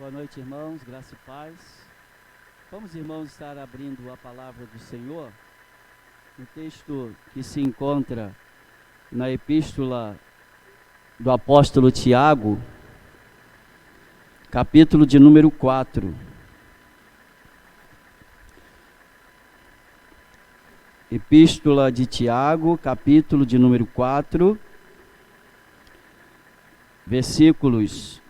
Boa noite, irmãos, graça e paz. Vamos, irmãos, estar abrindo a palavra do Senhor, no texto que se encontra na epístola do apóstolo Tiago, capítulo de número 4. Epístola de Tiago, capítulo de número 4, versículos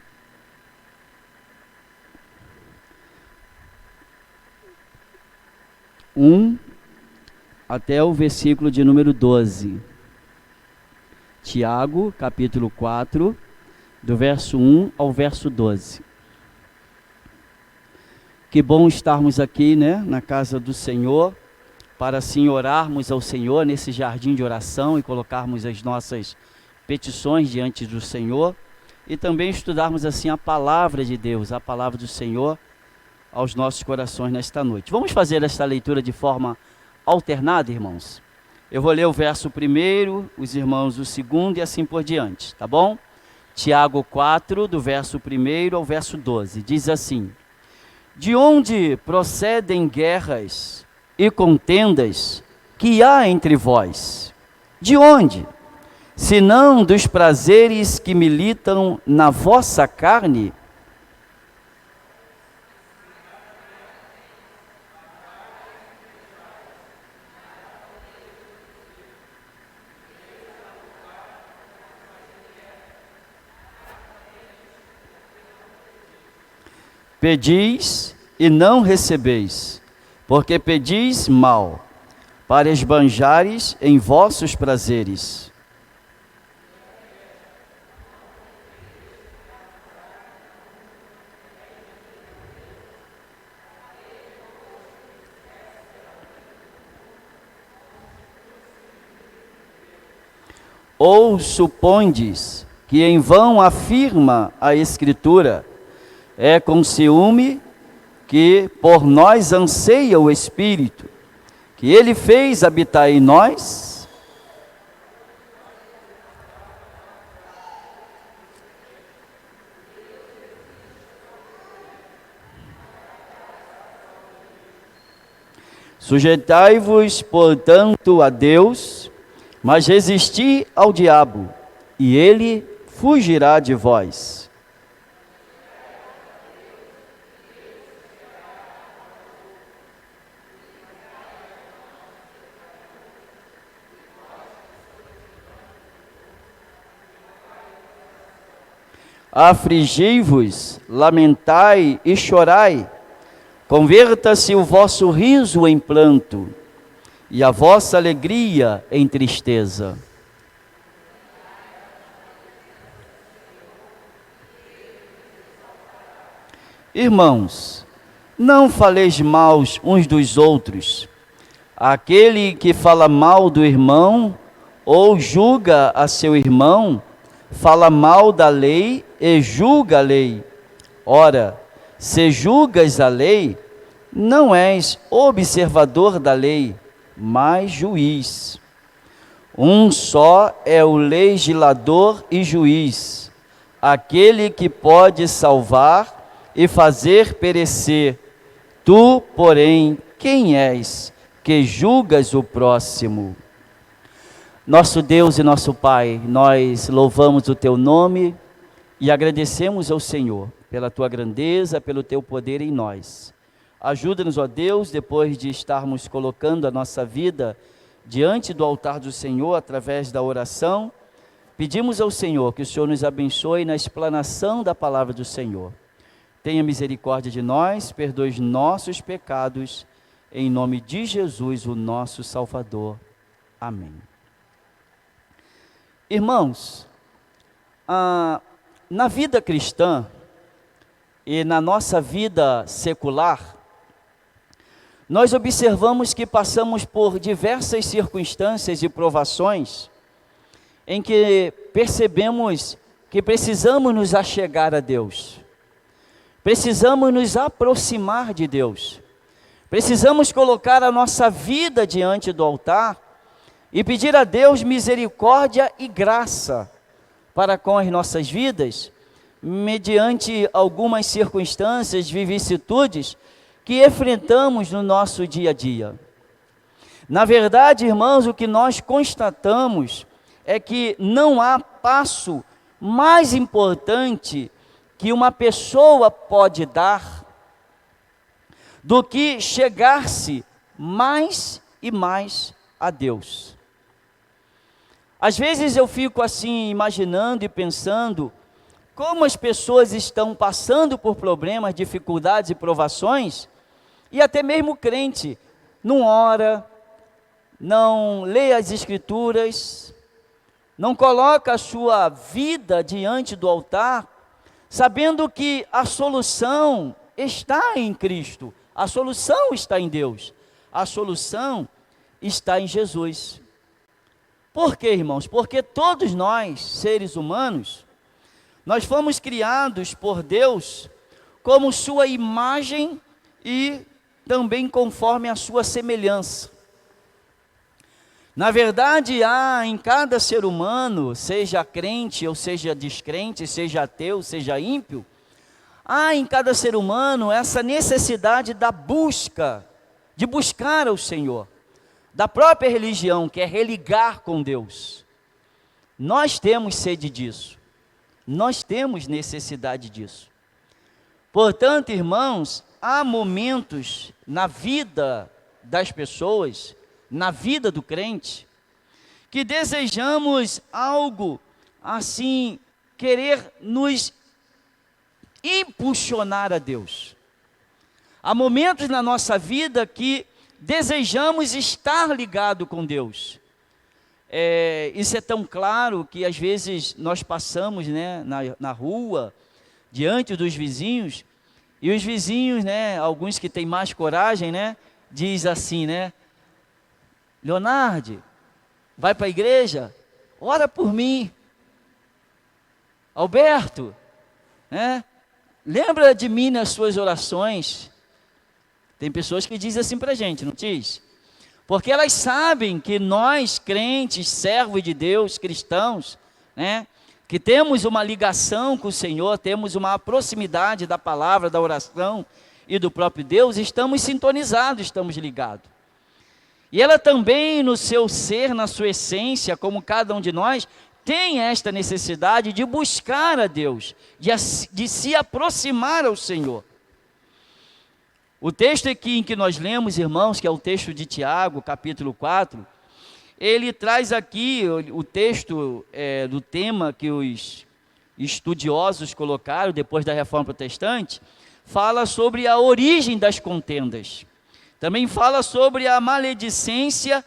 1 até o versículo de número 12. Tiago, capítulo 4, do verso 1 ao verso 12. Que bom estarmos aqui, na casa do Senhor, para assim orarmos ao Senhor nesse jardim de oração e colocarmos as nossas petições diante do Senhor e também estudarmos assim a palavra de Deus, a palavra do Senhor aos nossos corações nesta noite. Vamos fazer esta leitura de forma alternada, irmãos? Eu vou ler o verso primeiro, os irmãos o segundo e assim por diante, tá bom? Tiago 4, do verso 1 ao verso 12, diz assim: De onde procedem guerras e contendas que há entre vós? De onde? Senão dos prazeres que militam na vossa carne? Pedis e não recebeis, porque pedis mal, para esbanjares em vossos prazeres. Ou supondes que em vão afirma a Escritura: é com ciúme que por nós anseia o Espírito, que Ele fez habitar em nós? Sujeitai-vos, portanto, a Deus, mas resisti ao diabo, e ele fugirá de vós. Afligi-vos, lamentai e chorai, converta-se o vosso riso em pranto, e a vossa alegria em tristeza. Irmãos, não faleis mal uns dos outros. Aquele que fala mal do irmão, ou julga a seu irmão, fala mal da lei e julga a lei. Ora, se julgas a lei, não és observador da lei, mas juiz. Um só é o legislador e juiz, aquele que pode salvar e fazer perecer. Tu, porém, quem és que julgas o próximo? Nosso Deus e nosso Pai, nós louvamos o Teu nome e agradecemos ao Senhor pela Tua grandeza, pelo Teu poder em nós. Ajuda-nos, ó Deus, depois de estarmos colocando a nossa vida diante do altar do Senhor através da oração, pedimos ao Senhor que o Senhor nos abençoe na explanação da palavra do Senhor. Tenha misericórdia de nós, perdoe os nossos pecados, em nome de Jesus, o nosso Salvador. Amém. Irmãos, na vida cristã e na nossa vida secular, nós observamos que passamos por diversas circunstâncias e provações em que percebemos que precisamos nos achegar a Deus, precisamos nos aproximar de Deus, precisamos colocar a nossa vida diante do altar e pedir a Deus misericórdia e graça para com as nossas vidas, mediante algumas circunstâncias, vicissitudes que enfrentamos no nosso dia a dia. Na verdade, irmãos, o que nós constatamos é que não há passo mais importante que uma pessoa pode dar do que chegar-se mais e mais a Deus. Às vezes eu fico assim imaginando e pensando como as pessoas estão passando por problemas, dificuldades e provações, e até mesmo crente não ora, não lê as Escrituras, não coloca a sua vida diante do altar, sabendo que a solução está em Cristo, a solução está em Deus, a solução está em Jesus. Por quê, irmãos? Porque todos nós, seres humanos, nós fomos criados por Deus como sua imagem e também conforme a sua semelhança. Na verdade, há em cada ser humano, seja crente ou seja descrente, seja ateu, seja ímpio, há em cada ser humano essa necessidade da busca, de buscar ao Senhor, da própria religião, que é religar com Deus. Nós temos sede disso, nós temos necessidade disso. Portanto, irmãos, há momentos na vida das pessoas, na vida do crente, que desejamos algo assim, querer nos impulsionar a Deus. Há momentos na nossa vida que desejamos estar ligado com Deus. Isso é tão claro que às vezes nós passamos, né, na rua, diante dos vizinhos, e os vizinhos, né, alguns que têm mais coragem, né, diz assim, né, Leonardo, vai para a igreja? Ora por mim. Alberto, né, lembra de mim nas suas orações. Tem pessoas que dizem assim para a gente, não diz? Porque elas sabem que nós, crentes, servos de Deus, cristãos, né, que temos uma ligação com o Senhor, temos uma proximidade da palavra, da oração e do próprio Deus, estamos sintonizados, estamos ligados. E ela também, no seu ser, na sua essência, como cada um de nós, tem esta necessidade de buscar a Deus, de se aproximar ao Senhor. O texto aqui em que nós lemos, irmãos, que é o texto de Tiago, capítulo 4, ele traz aqui o texto do tema que os estudiosos colocaram depois da Reforma Protestante, fala sobre a origem das contendas. Também fala sobre a maledicência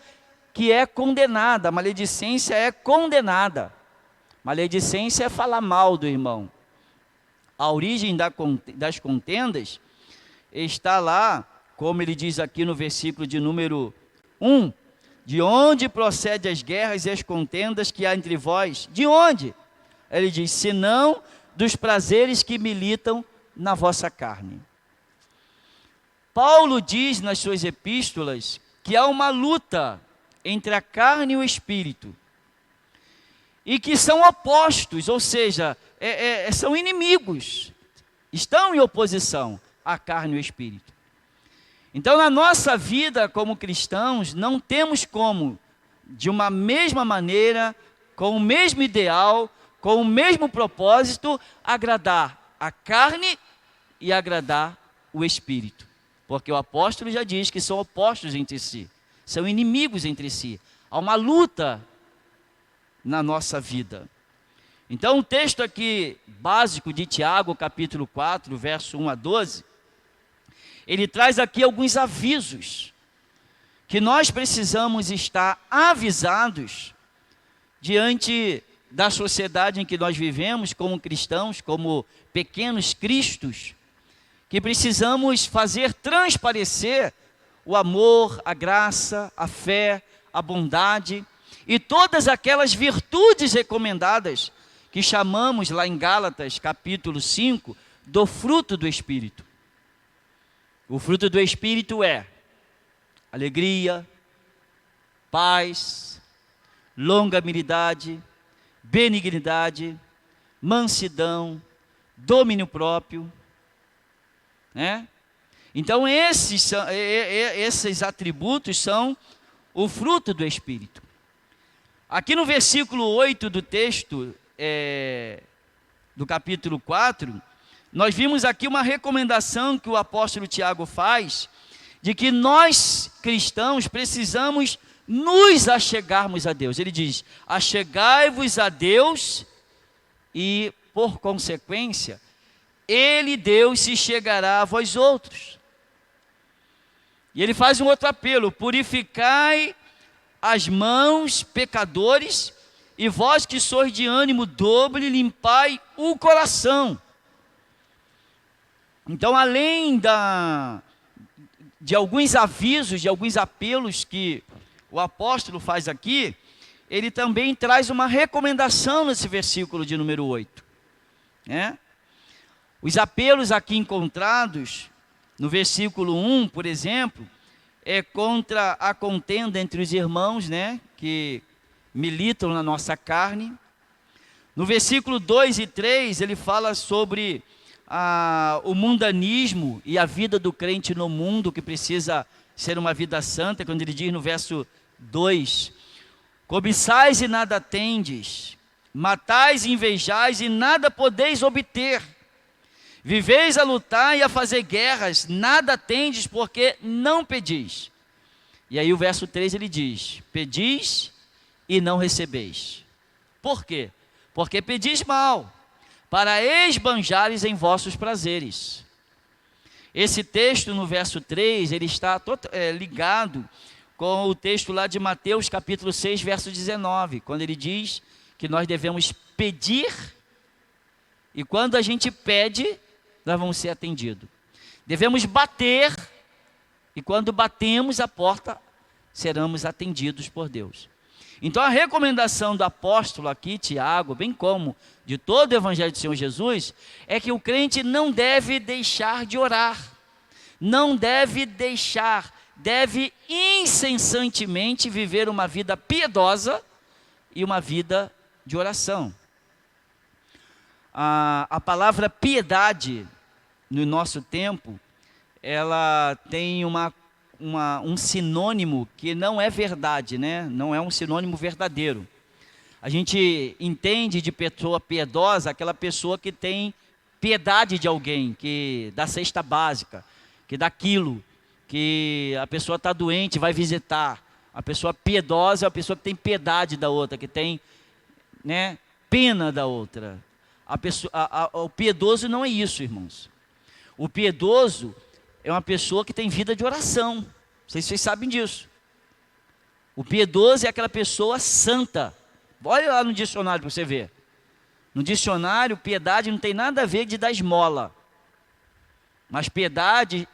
que é condenada. A maledicência é condenada. Maledicência é falar mal do irmão. A origem das contendas está lá, como ele diz aqui no versículo de número 1, de onde procedem as guerras e as contendas que há entre vós? De onde? Ele diz, senão dos prazeres que militam na vossa carne. Paulo diz nas suas epístolas que há uma luta entre a carne e o espírito, e que são opostos, ou seja, são inimigos, estão em oposição a carne e o espírito. Então, na nossa vida como cristãos, não temos como, de uma mesma maneira, com o mesmo ideal, com o mesmo propósito, agradar a carne e agradar o espírito. Porque o apóstolo já diz que são opostos entre si, são inimigos entre si. Há uma luta na nossa vida. Então, o texto aqui básico de Tiago, capítulo 4, verso 1 a 12, ele traz aqui alguns avisos que nós precisamos estar avisados diante da sociedade em que nós vivemos, como cristãos, como pequenos cristos, que precisamos fazer transparecer o amor, a graça, a fé, a bondade e todas aquelas virtudes recomendadas que chamamos lá em Gálatas, capítulo 5, do fruto do Espírito. O fruto do Espírito é alegria, paz, longanimidade, benignidade, mansidão, domínio próprio, né? Então esses atributos são o fruto do Espírito. Aqui no versículo 8 do texto, do capítulo 4, nós vimos aqui uma recomendação que o apóstolo Tiago faz, de que nós cristãos precisamos nos achegarmos a Deus. Ele diz: achegai-vos a Deus e, por consequência, Ele, Deus, se chegará a vós outros. E ele faz um outro apelo: purificai as mãos, pecadores, e vós que sois de ânimo dobre, limpai o coração. Então, além de alguns avisos, de alguns apelos que o apóstolo faz aqui, ele também traz uma recomendação nesse versículo de número 8, né? Os apelos aqui encontrados no versículo 1, por exemplo, é contra a contenda entre os irmãos, né, que militam na nossa carne. No versículo 2 e 3, ele fala sobre o mundanismo e a vida do crente no mundo, que precisa ser uma vida santa, quando ele diz no verso 2: cobiçais e nada tendes, matais e invejais e nada podeis obter, viveis a lutar e a fazer guerras, nada tendes porque não pedis. E aí o verso 3 ele diz: pedis e não recebeis. Por quê? Porque pedis mal, para esbanjares em vossos prazeres. Esse texto no verso 3, ele está ligado com o texto lá de Mateus capítulo 6, verso 19, quando ele diz que nós devemos pedir, e quando a gente pede, nós vamos ser atendidos. Devemos bater, e quando batemos a porta, seremos atendidos por Deus. Então a recomendação do apóstolo aqui, Tiago, bem como de todo o evangelho do Senhor Jesus, é que o crente não deve deixar de orar, não deve deixar, deve incessantemente viver uma vida piedosa e uma vida de oração. A palavra piedade, no nosso tempo, ela tem um sinônimo que não é verdade, né? Não é um sinônimo verdadeiro. A gente entende de pessoa piedosa aquela pessoa que tem piedade de alguém, que dá cesta básica, que dá aquilo, que a pessoa está doente, vai visitar. A pessoa piedosa é a pessoa que tem piedade da outra, que tem, né, pena da outra. O piedoso não é isso, irmãos. O piedoso é uma pessoa que tem vida de oração. Não sei se vocês sabem disso. O piedoso é aquela pessoa santa. Olha lá no dicionário para você ver. No dicionário, piedade não tem nada a ver de dar esmola. Mas piedade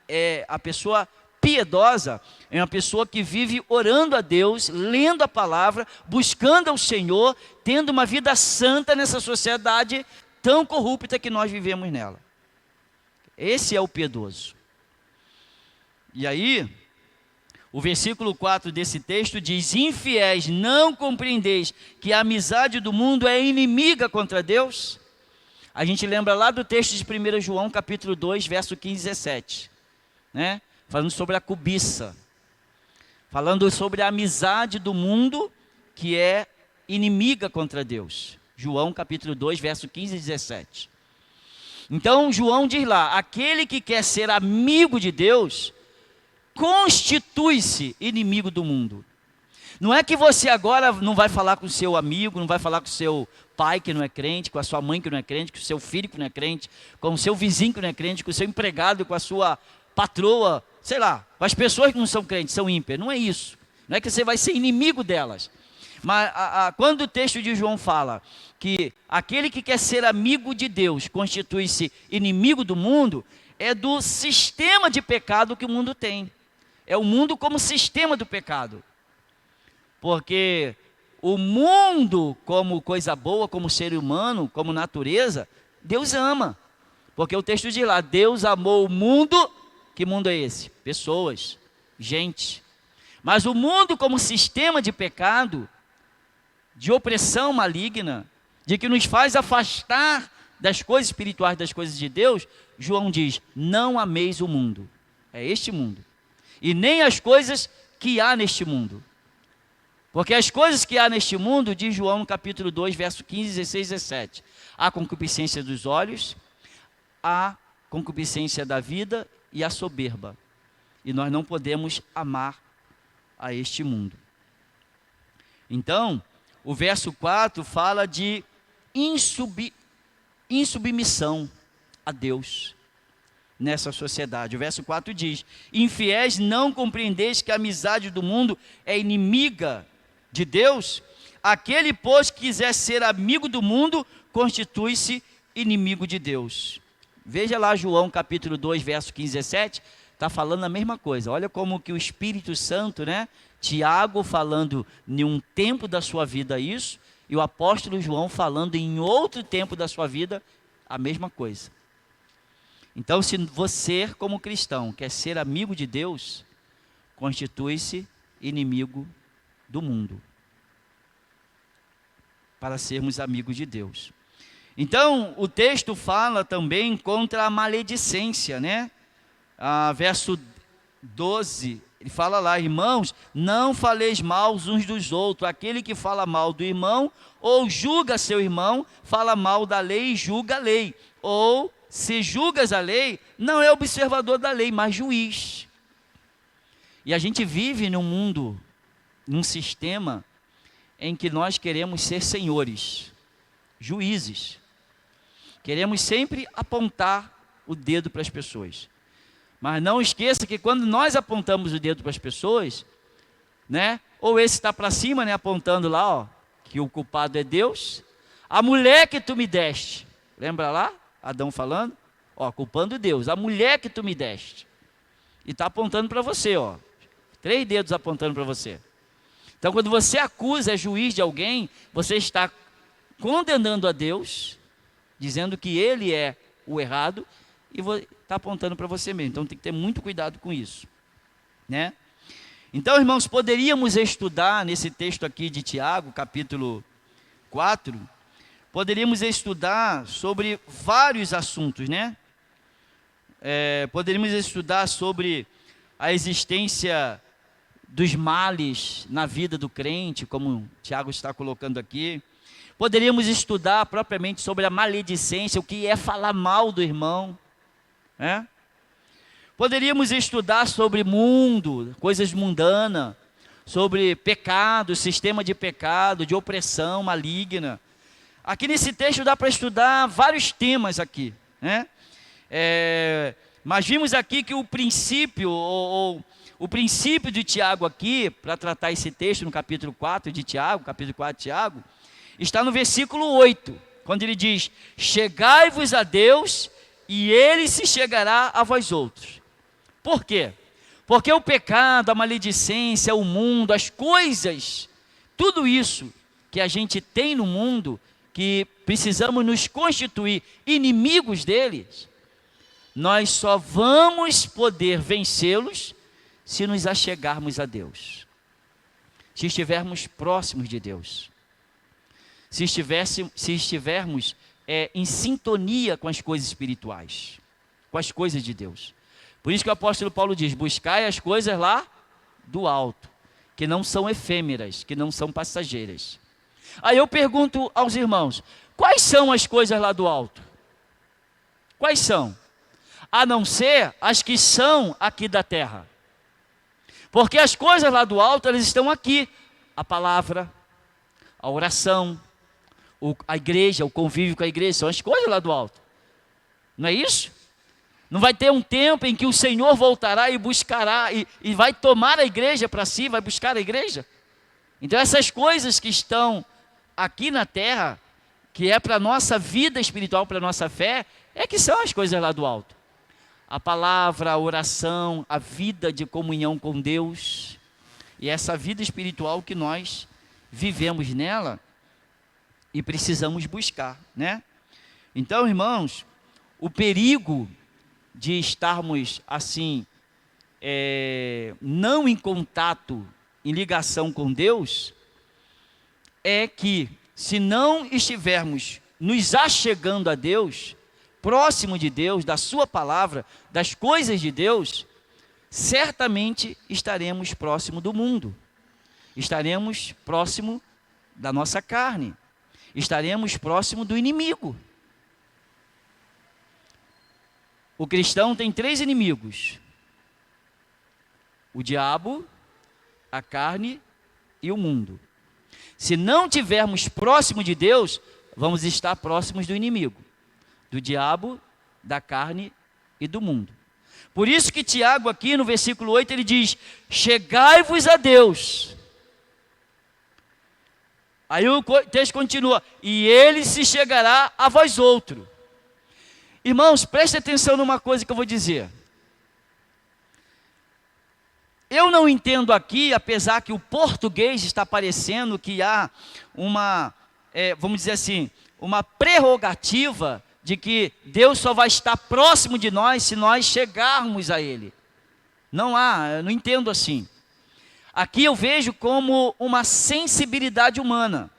é a pessoa piedosa, é uma pessoa que vive orando a Deus, lendo a palavra, buscando ao Senhor, tendo uma vida santa nessa sociedade tão corrupta que nós vivemos nela. Esse é o piedoso. E aí, o versículo 4 desse texto diz: infiéis, não compreendeis que a amizade do mundo é inimiga contra Deus? A gente lembra lá do texto de 1 João capítulo 2, verso 15 e 17, né? Falando sobre a cobiça, falando sobre a amizade do mundo que é inimiga contra Deus. João capítulo 2, verso 15 e 17. Então João diz lá: aquele que quer ser amigo de Deus, constitui-se inimigo do mundo. Não é que você agora não vai falar com o seu amigo, não vai falar com o seu pai que não é crente, com a sua mãe que não é crente, com o seu filho que não é crente, com o seu vizinho que não é crente, com o seu empregado, com a sua patroa, sei lá, com as pessoas que não são crentes, são ímpias. Não é isso. Não é que você vai ser inimigo delas. Mas quando o texto de João fala que aquele que quer ser amigo de Deus constitui-se inimigo do mundo, é do sistema de pecado que o mundo tem. É o mundo como sistema do pecado. Porque o mundo como coisa boa, como ser humano, como natureza, Deus ama. Porque o texto diz lá: Deus amou o mundo. Que mundo é esse? Pessoas, gente. Mas o mundo como sistema de pecado, de opressão maligna, de que nos faz afastar das coisas espirituais, das coisas de Deus, João diz: não ameis o mundo, é este mundo, e nem as coisas que há neste mundo. Porque as coisas que há neste mundo, diz João no capítulo 2, verso 15, 16 e 17, a concupiscência dos olhos, a concupiscência da vida e a soberba. E nós não podemos amar a este mundo. Então, o verso 4 fala de insubmissão a Deus nessa sociedade. O verso 4 diz: infiéis, não compreendeis que a amizade do mundo é inimiga de Deus? Aquele, pois, que quiser ser amigo do mundo, constitui-se inimigo de Deus. Veja lá João capítulo 2, verso 15 e 17, está falando a mesma coisa. Olha como que o Espírito Santo, né? Tiago falando em um tempo da sua vida isso, e o apóstolo João falando em outro tempo da sua vida a mesma coisa. Então, se você, como cristão, quer ser amigo de Deus, constitui-se inimigo do mundo, para sermos amigos de Deus. Então, o texto fala também contra a maledicência, né? Verso 12, ele fala lá: irmãos, não faleis mal uns dos outros. Aquele que fala mal do irmão, ou julga seu irmão, fala mal da lei e julga a lei. Ou, se julgas a lei, não é observador da lei, mas juiz. E a gente vive num mundo, num sistema, em que nós queremos ser senhores, juízes. Queremos sempre apontar o dedo para as pessoas. Mas não esqueça que quando nós apontamos o dedo para as pessoas, né? Ou esse está para cima, né? Apontando lá, ó, que o culpado é Deus. A mulher que tu me deste, lembra lá? Adão falando, ó, culpando Deus. A mulher que tu me deste. E está apontando para você, ó. 3 dedos apontando para você. Então, quando você acusa, é juiz de alguém, você está condenando a Deus, dizendo que ele é o errado, e está apontando para você mesmo. Então tem que ter muito cuidado com isso, né? Então, irmãos, poderíamos estudar nesse texto aqui de Tiago, capítulo 4, poderíamos estudar sobre vários assuntos, né? Poderíamos estudar sobre a existência dos males na vida do crente, como Tiago está colocando aqui. Poderíamos estudar propriamente sobre a maledicência, o que é falar mal do irmão, né? Poderíamos estudar sobre mundo, coisas mundanas, sobre pecado, sistema de pecado, de opressão maligna. Aqui nesse texto dá para estudar vários temas aqui, né? Mas vimos aqui que o princípio, o princípio de Tiago aqui, para tratar esse texto no capítulo 4 de Tiago, capítulo 4 de Tiago, está no versículo 8, quando ele diz: chegai-vos a Deus, e Ele se chegará a vós outros. Por quê? Porque o pecado, a maledicência, o mundo, as coisas, tudo isso que a gente tem no mundo, que precisamos nos constituir inimigos deles, nós só vamos poder vencê-los se nos achegarmos a Deus, se estivermos próximos de Deus, se estivermos em sintonia com as coisas espirituais, com as coisas de Deus. Por isso que o apóstolo Paulo diz: buscai as coisas lá do alto, que não são efêmeras, que não são passageiras. Aí eu pergunto aos irmãos: quais são as coisas lá do alto? Quais são? A não ser as que são aqui da terra. Porque as coisas lá do alto, elas estão aqui. A palavra, a oração, a igreja, o convívio com a igreja, são as coisas lá do alto. Não é isso? Não vai ter um tempo em que o Senhor voltará e buscará, e vai tomar a igreja para si, vai buscar a igreja? Então essas coisas que estão aqui na terra, que é para a nossa vida espiritual, para a nossa fé, é que são as coisas lá do alto. A palavra, a oração, a vida de comunhão com Deus, e essa vida espiritual que nós vivemos nela e precisamos buscar, né? Então, irmãos, o perigo de estarmos assim, não em contato, em ligação com Deus, é que se não estivermos nos achegando a Deus, próximo de Deus, da sua palavra, das coisas de Deus, certamente estaremos próximo do mundo, estaremos próximo da nossa carne, estaremos próximo do inimigo. O cristão tem 3 inimigos: o diabo, a carne e o mundo. Se não tivermos próximo de Deus, vamos estar próximos do inimigo, do diabo, da carne e do mundo. Por isso que Tiago aqui no versículo 8 ele diz: chegai-vos a Deus. Aí o texto continua: e ele se chegará a vós outro. Irmãos, preste atenção numa coisa que eu vou dizer. Eu não entendo aqui, apesar que o português está parecendo que há uma, vamos dizer assim, uma prerrogativa de que Deus só vai estar próximo de nós se nós chegarmos a Ele. Não há, eu não entendo assim. Aqui eu vejo como uma sensibilidade humana,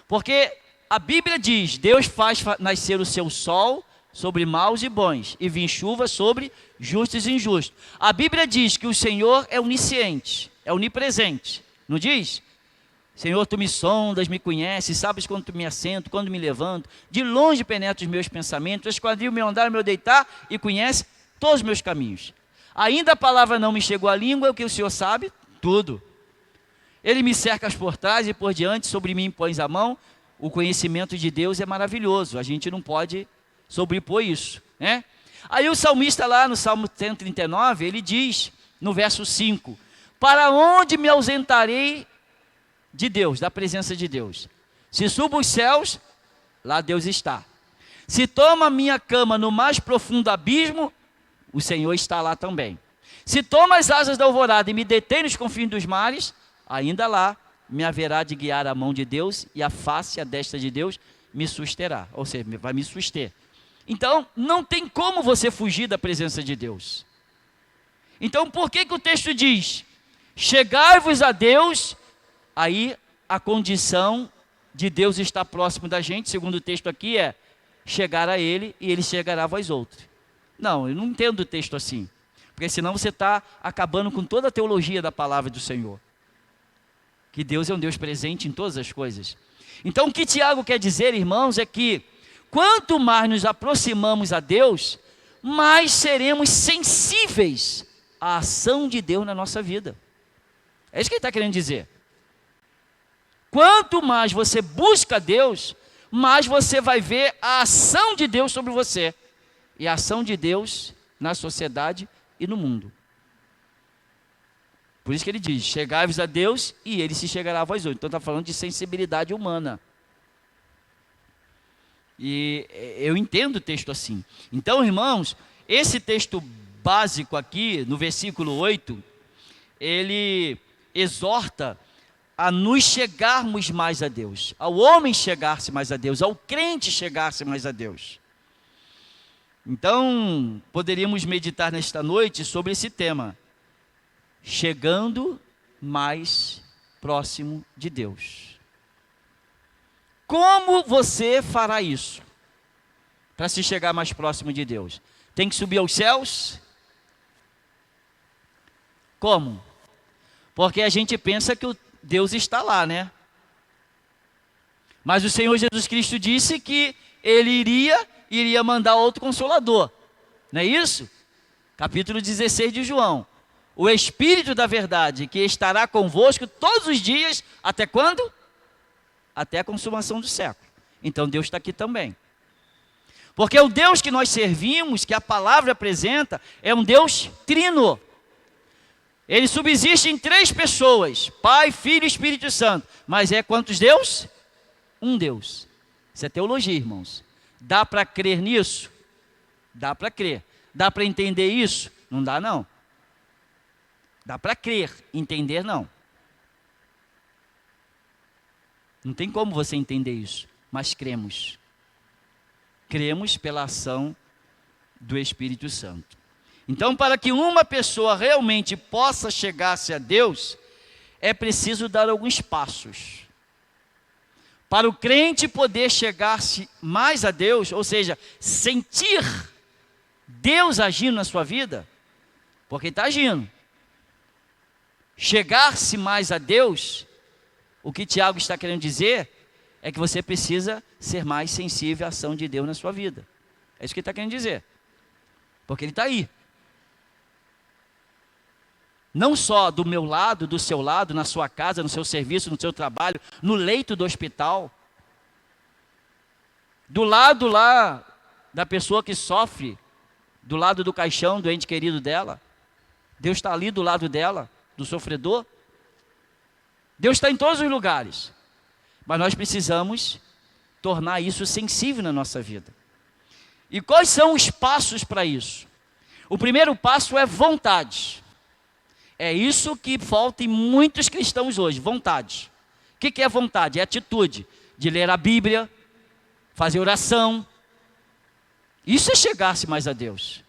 porque a Bíblia diz: Deus faz nascer o seu sol sobre maus e bons, e vir chuva sobre justos e injustos. A Bíblia diz que o Senhor é onisciente, é onipresente, não diz? Senhor, tu me sondas, me conheces, sabes quando tu me assento, quando me levanto, de longe penetra os meus pensamentos, esquadria o meu andar, o meu deitar, e conhece todos os meus caminhos. Ainda a palavra não me chegou à língua, o que o Senhor sabe? Tudo. Ele me cerca por trás e por diante, sobre mim pões a mão. O conhecimento de Deus é maravilhoso, a gente não pode sobrepor isso, né? Aí o salmista lá no Salmo 139, ele diz, no verso 5, para onde me ausentarei de Deus, da presença de Deus? Se subo os céus, lá Deus está. Se tomo a minha cama no mais profundo abismo, o Senhor está lá também. Se tomo as asas da alvorada e me detém nos confins dos mares, ainda lá me haverá de guiar a mão de Deus, e a face, a destra de Deus, me susterá, ou seja, vai me suster. Então, não tem como você fugir da presença de Deus. Então, por que o texto diz: chegai-vos a Deus? Aí, a condição de Deus estar próximo da gente, segundo o texto aqui, é chegar a Ele, e Ele chegará a vós outros. Não, eu não entendo o texto assim, porque senão você está acabando com toda a teologia da palavra do Senhor, que Deus é um Deus presente em todas as coisas. Então, o que Tiago quer dizer, irmãos, é que quanto mais nos aproximamos a Deus, mais seremos sensíveis à ação de Deus na nossa vida. É isso que ele está querendo dizer. Quanto mais você busca Deus, mais você vai ver a ação de Deus sobre você, e a ação de Deus na sociedade e no mundo. Por isso que ele diz: chegai-vos a Deus, e Ele se chegará a vós outros. Então está falando de sensibilidade humana. E eu entendo o texto assim. Então, irmãos, esse texto básico aqui, no versículo 8, ele exorta a nos chegarmos mais a Deus, ao homem chegar-se mais a Deus, ao crente chegar-se mais a Deus. Então, poderíamos meditar nesta noite sobre esse tema: chegando mais próximo de Deus. Como você fará isso para se chegar mais próximo de Deus? Tem que subir aos céus? Como? Porque a gente pensa que Deus está lá, né? Mas o Senhor Jesus Cristo disse que Ele iria mandar outro Consolador, não é isso? Capítulo 16 de João: o Espírito da verdade, que estará convosco todos os dias, até quando? Até a consumação do século. Então Deus está aqui também. Porque o Deus que nós servimos, que a palavra apresenta, é um Deus trino. Ele subsiste em 3 pessoas: Pai, Filho e Espírito Santo. Mas é quantos Deus? Um Deus. Isso é teologia, irmãos. Dá para crer nisso? Dá para crer. Dá para entender isso? Não dá, não. Dá para crer, entender não. Não tem como você entender isso, mas cremos. Cremos pela ação do Espírito Santo. Então, para que uma pessoa realmente possa chegar-se a Deus, é preciso dar alguns passos. Para o crente poder chegar-se mais a Deus, ou seja, sentir Deus agindo na sua vida, porque Ele está agindo. Chegar-se mais a Deus, o que Tiago está querendo dizer é que você precisa ser mais sensível à ação de Deus na sua vida. É isso que ele está querendo dizer. Porque Ele está aí. Não só do meu lado, do seu lado, na sua casa, no seu serviço, no seu trabalho, no leito do hospital. Do lado lá da pessoa que sofre, do lado do caixão do ente querido dela. Deus está ali do lado dela, do sofredor. Deus está em todos os lugares. Mas nós precisamos tornar isso sensível na nossa vida. E quais são os passos para isso? O primeiro passo é vontade. É isso que falta em muitos cristãos hoje, vontade. O que é vontade? É atitude de ler a Bíblia, fazer oração. Isso é chegar-se mais a Deus.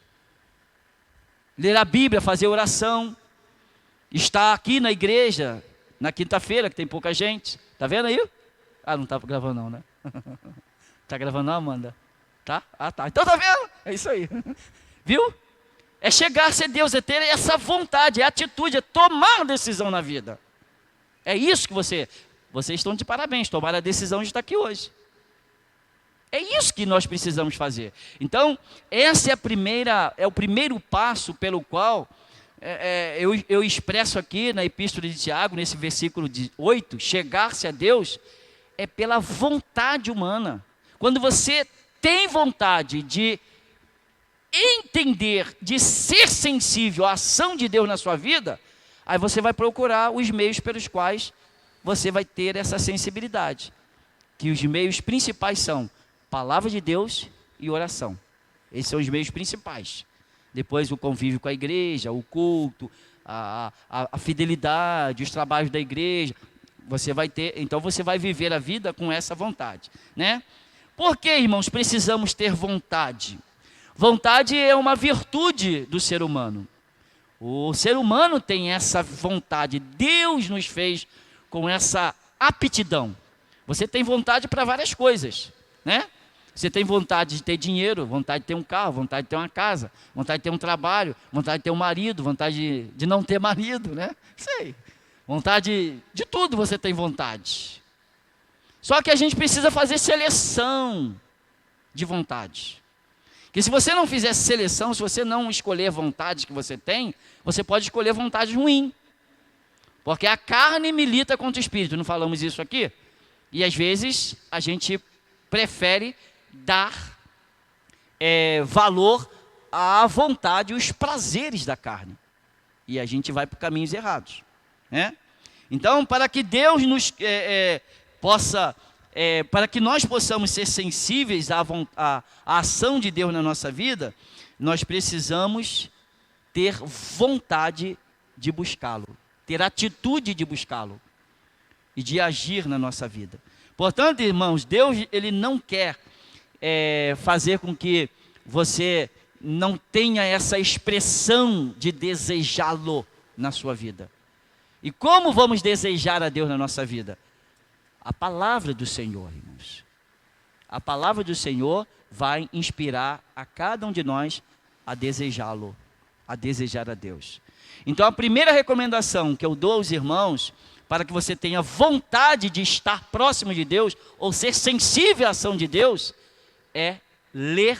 Ler a Bíblia, fazer oração, estar aqui na igreja, na quinta-feira, que tem pouca gente. Está vendo aí? Ah, não está gravando não, né? Está gravando não, Amanda? Tá? Ah, tá. Então tá vendo? É isso aí. Viu? É chegar-se a Deus, é ter essa vontade, é atitude, é tomar decisão na vida. É isso que vocês estão de parabéns, tomaram a decisão de estar aqui hoje. É isso que nós precisamos fazer. Então, essa é o primeiro passo pelo qual eu expresso aqui na Epístola de Tiago, nesse versículo 8, chegar-se a Deus é pela vontade humana. Quando você tem vontade de entender, de ser sensível à ação de Deus na sua vida, aí você vai procurar os meios pelos quais você vai ter essa sensibilidade. Que os meios principais são palavra de Deus e oração. Esses são os meios principais. Depois o convívio com a igreja, o culto, a fidelidade, os trabalhos da igreja. Você vai ter, então você vai viver a vida com essa vontade, né? Por que, irmãos, precisamos ter vontade? Vontade é uma virtude do ser humano. O ser humano tem essa vontade. Deus nos fez com essa aptidão. Você tem vontade para várias coisas, né? Você tem vontade de ter dinheiro, vontade de ter um carro, vontade de ter uma casa, vontade de ter um trabalho, vontade de ter um marido, vontade de não ter marido, né? Sei. Vontade de tudo você tem vontade. Só que a gente precisa fazer seleção de vontade. Porque se você não fizer seleção, se você não escolher vontades que você tem, você pode escolher vontade ruim. Porque a carne milita contra o espírito, não falamos isso aqui? E às vezes a gente prefere dar valor à vontade e os prazeres da carne. E a gente vai por caminhos errados, né? Então, para que Deus nos para que nós possamos ser sensíveis à ação de Deus na nossa vida, nós precisamos ter vontade de buscá-lo, ter atitude de buscá-lo e de agir na nossa vida. Portanto, irmãos, Deus ele não quer fazer com que você não tenha essa expressão de desejá-lo na sua vida. E como vamos desejar a Deus na nossa vida? A palavra do Senhor, irmãos. A palavra do Senhor vai inspirar a cada um de nós a desejá-lo, a desejar a Deus. Então a primeira recomendação que eu dou aos irmãos, para que você tenha vontade de estar próximo de Deus, ou ser sensível à ação de Deus, é ler,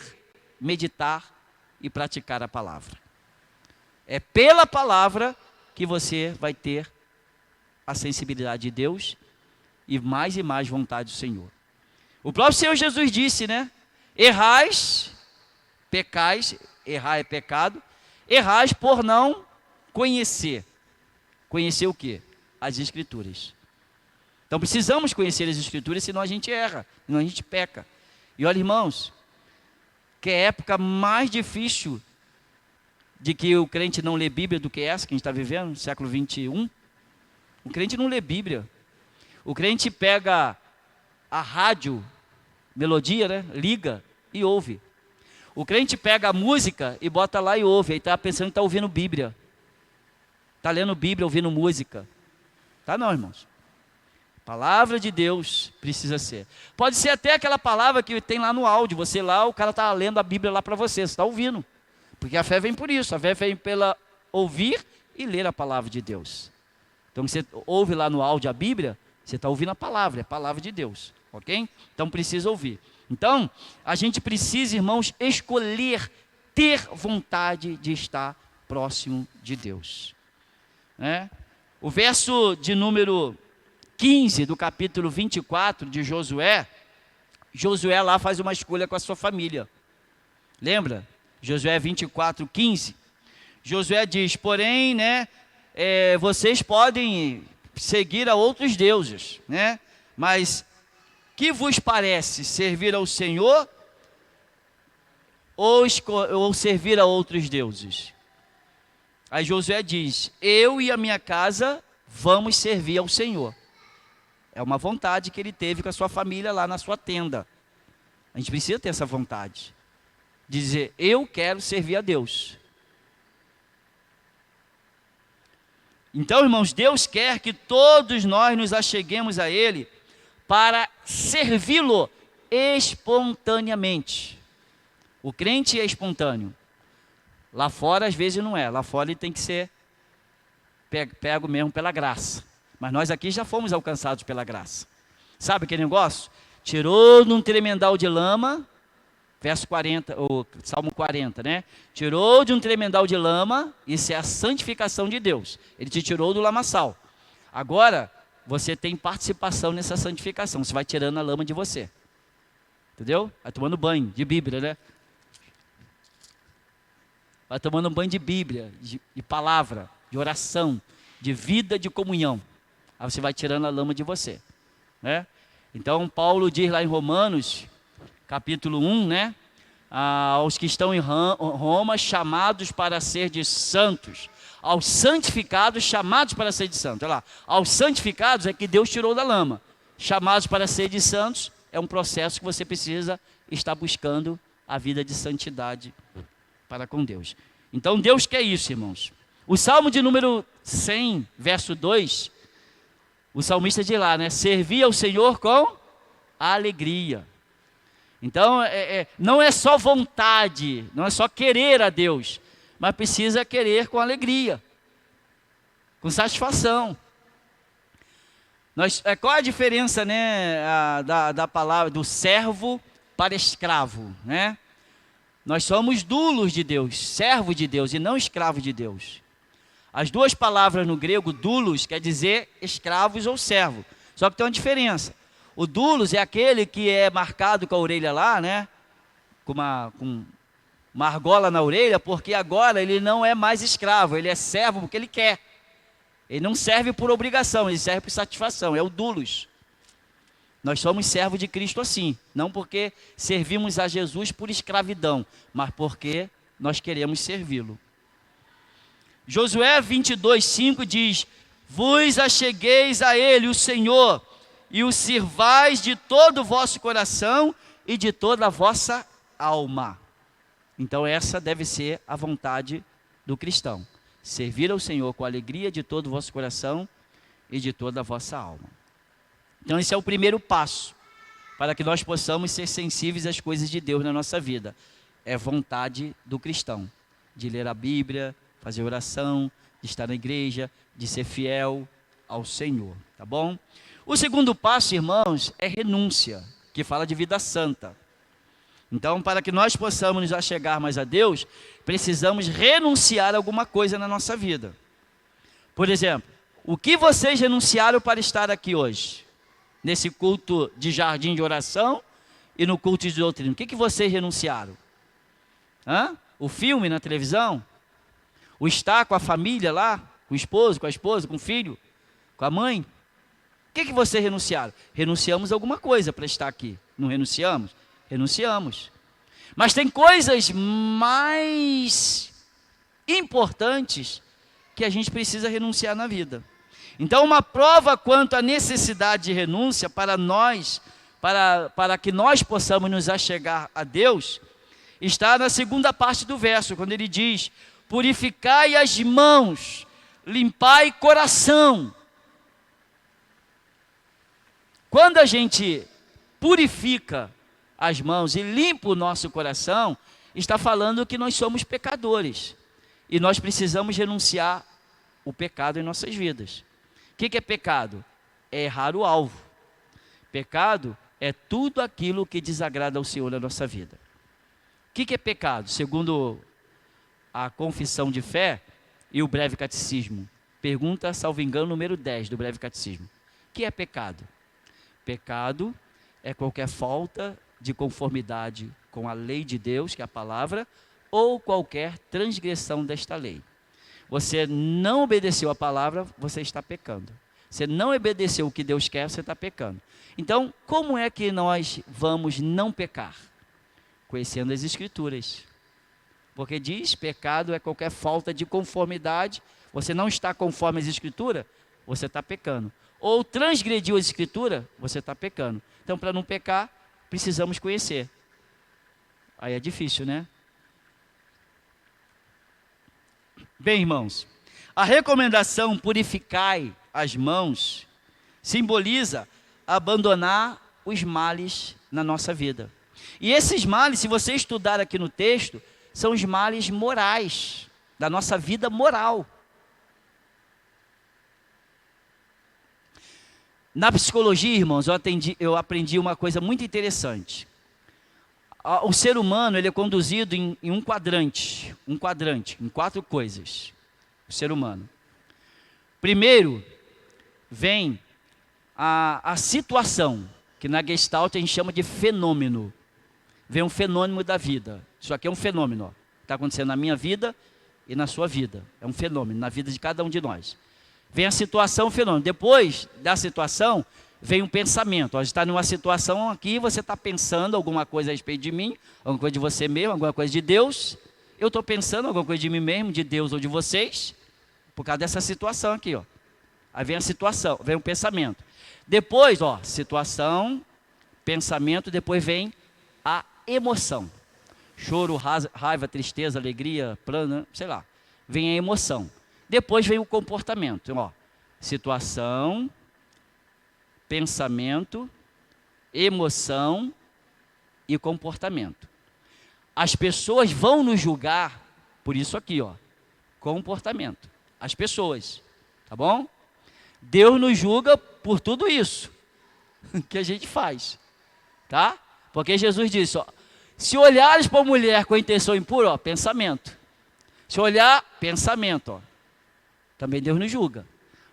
meditar e praticar a palavra. É pela palavra que você vai ter a sensibilidade de Deus e mais vontade do Senhor. O próprio Senhor Jesus disse, né? Errais, pecais, errar é pecado, errais por não conhecer. Conhecer o quê? As Escrituras. Então precisamos conhecer as Escrituras, senão a gente erra, senão a gente peca. E olha, irmãos, que é a época mais difícil de que o crente não lê Bíblia do que essa que a gente está vivendo, no século 21. O crente não lê Bíblia. O crente pega a rádio, melodia, né? Liga e ouve. O crente pega a música e bota lá e ouve. Aí está pensando que está ouvindo Bíblia. Está lendo Bíblia, ouvindo música. Tá não, irmãos. Palavra de Deus precisa ser. Pode ser até aquela palavra que tem lá no áudio. Você lá, o cara está lendo a Bíblia lá para você está ouvindo. Porque a fé vem por isso. A fé vem pela ouvir e ler a palavra de Deus. Então você ouve lá no áudio a Bíblia, você está ouvindo a palavra, é a palavra de Deus. Ok? Então precisa ouvir. Então, a gente precisa, irmãos, escolher ter vontade de estar próximo de Deus. Né? O verso de número 15 do capítulo 24 de Josué, Josué lá faz uma escolha com a sua família. Lembra? Josué 24, 15. Josué diz, porém, né, vocês podem seguir a outros deuses, né? Mas que vos parece servir ao Senhor ou servir a outros deuses? Aí Josué diz, eu e a minha casa vamos servir ao Senhor. É uma vontade que ele teve com a sua família lá na sua tenda. A gente precisa ter essa vontade. Dizer, eu quero servir a Deus. Então, irmãos, Deus quer que todos nós nos acheguemos a Ele para servi-lo espontaneamente. O crente é espontâneo. Lá fora, às vezes, não é. Lá fora ele tem que ser pego mesmo pela graça. Mas nós aqui já fomos alcançados pela graça. Sabe aquele negócio? Tirou de um tremendal de lama, verso 40, ou Salmo 40, né? Tirou de um tremendal de lama, isso é a santificação de Deus. Ele te tirou do lamaçal. Agora, você tem participação nessa santificação. Você vai tirando a lama de você. Entendeu? Vai tomando banho de Bíblia, né? Vai tomando um banho de Bíblia, de palavra, de oração, de vida, de comunhão. Aí você vai tirando a lama de você, né? Então, Paulo diz lá em Romanos, capítulo 1, né? Aos que estão em Roma, chamados para ser de santos. Aos santificados, chamados para ser de santos. Olha lá, aos santificados é que Deus tirou da lama. Chamados para ser de santos é um processo que você precisa estar buscando a vida de santidade para com Deus. Então, Deus quer isso, irmãos. O Salmo de número 100, verso 2, o salmista diz lá, né? Servir ao Senhor com alegria. Então, não é só vontade, não é só querer a Deus, mas precisa querer com alegria, com satisfação. Qual a diferença, né, da palavra do servo para escravo, né? Nós somos doulos de Deus, servo de Deus e não escravo de Deus. As duas palavras no grego, doulos, quer dizer escravos ou servo. Só que tem uma diferença. O doulos é aquele que é marcado com a orelha lá, né? Com uma argola na orelha, porque agora ele não é mais escravo, ele é servo porque ele quer. Ele não serve por obrigação, ele serve por satisfação, é o doulos. Nós somos servos de Cristo assim, não porque servimos a Jesus por escravidão, mas porque nós queremos servi-lo. Josué 22:5 diz, vos achegueis a Ele, o Senhor, e o sirvais de todo o vosso coração e de toda a vossa alma. Então essa deve ser a vontade do cristão. Servir ao Senhor com alegria de todo o vosso coração e de toda a vossa alma. Então esse é o primeiro passo para que nós possamos ser sensíveis às coisas de Deus na nossa vida. É vontade do cristão, de ler a Bíblia, fazer oração, de estar na igreja, de ser fiel ao Senhor, tá bom? O segundo passo, irmãos, é renúncia, que fala de vida santa. Então, para que nós possamos nos achegar mais a Deus, precisamos renunciar a alguma coisa na nossa vida. Por exemplo, o que vocês renunciaram para estar aqui hoje? Nesse culto de jardim de oração e no culto de doutrina. O que vocês renunciaram? O filme na televisão? O estar com a família lá? Com o esposo, com a esposa, com o filho? Com a mãe? O que vocês renunciaram? Renunciamos a alguma coisa para estar aqui. Não renunciamos? Renunciamos. Mas tem coisas mais importantes que a gente precisa renunciar na vida. Então, uma prova quanto à necessidade de renúncia para nós, para que nós possamos nos achegar a Deus, está na segunda parte do verso, quando ele diz, purificai as mãos, limpai coração. Quando a gente purifica as mãos e limpa o nosso coração, está falando que nós somos pecadores. E nós precisamos renunciar o pecado em nossas vidas. O que é pecado? É errar o alvo. Pecado é tudo aquilo que desagrada ao Senhor na nossa vida. O que é pecado? Segundo a confissão de fé e o breve catecismo. Pergunta, salvo engano, número 10 do breve catecismo. O que é pecado? Pecado é qualquer falta de conformidade com a lei de Deus, que é a palavra, ou qualquer transgressão desta lei. Você não obedeceu a palavra, você está pecando. Você não obedeceu o que Deus quer, você está pecando. Então, como é que nós vamos não pecar? Conhecendo as Escrituras. Porque diz, pecado é qualquer falta de conformidade. Você não está conforme as Escrituras, você está pecando. Ou transgrediu as Escrituras, você está pecando. Então, para não pecar, precisamos conhecer. Aí é difícil, né? Bem, irmãos, a recomendação purificai as mãos simboliza abandonar os males na nossa vida. E esses males, se você estudar aqui no texto, são os males morais, da nossa vida moral. Na psicologia, irmãos, eu aprendi uma coisa muito interessante. O ser humano, ele é conduzido em um quadrante, em 4 coisas. O ser humano. Primeiro, vem a situação, que na Gestalt a gente chama de fenômeno. Vem um fenômeno da vida. Isso aqui é um fenômeno, está acontecendo na minha vida e na sua vida. É um fenômeno na vida de cada um de nós. Vem a situação, o fenômeno. Depois da situação, vem um pensamento. Você está numa situação aqui, você está pensando alguma coisa a respeito de mim, alguma coisa de você mesmo, alguma coisa de Deus. Eu estou pensando alguma coisa de mim mesmo, de Deus ou de vocês, por causa dessa situação aqui, ó. Aí vem a situação, vem o pensamento. Depois, ó, situação, pensamento, depois vem a emoção. Choro, raiva, tristeza, alegria, plano, sei lá. Vem a emoção. Depois vem o comportamento, ó. Situação, pensamento, emoção e comportamento. As pessoas vão nos julgar por isso aqui, ó. Comportamento. As pessoas, tá bom? Deus nos julga por tudo isso que a gente faz, tá? Porque Jesus disse, ó, se olhares para a mulher com a intenção impura, ó, pensamento. Se olhar, pensamento, ó, também Deus nos julga.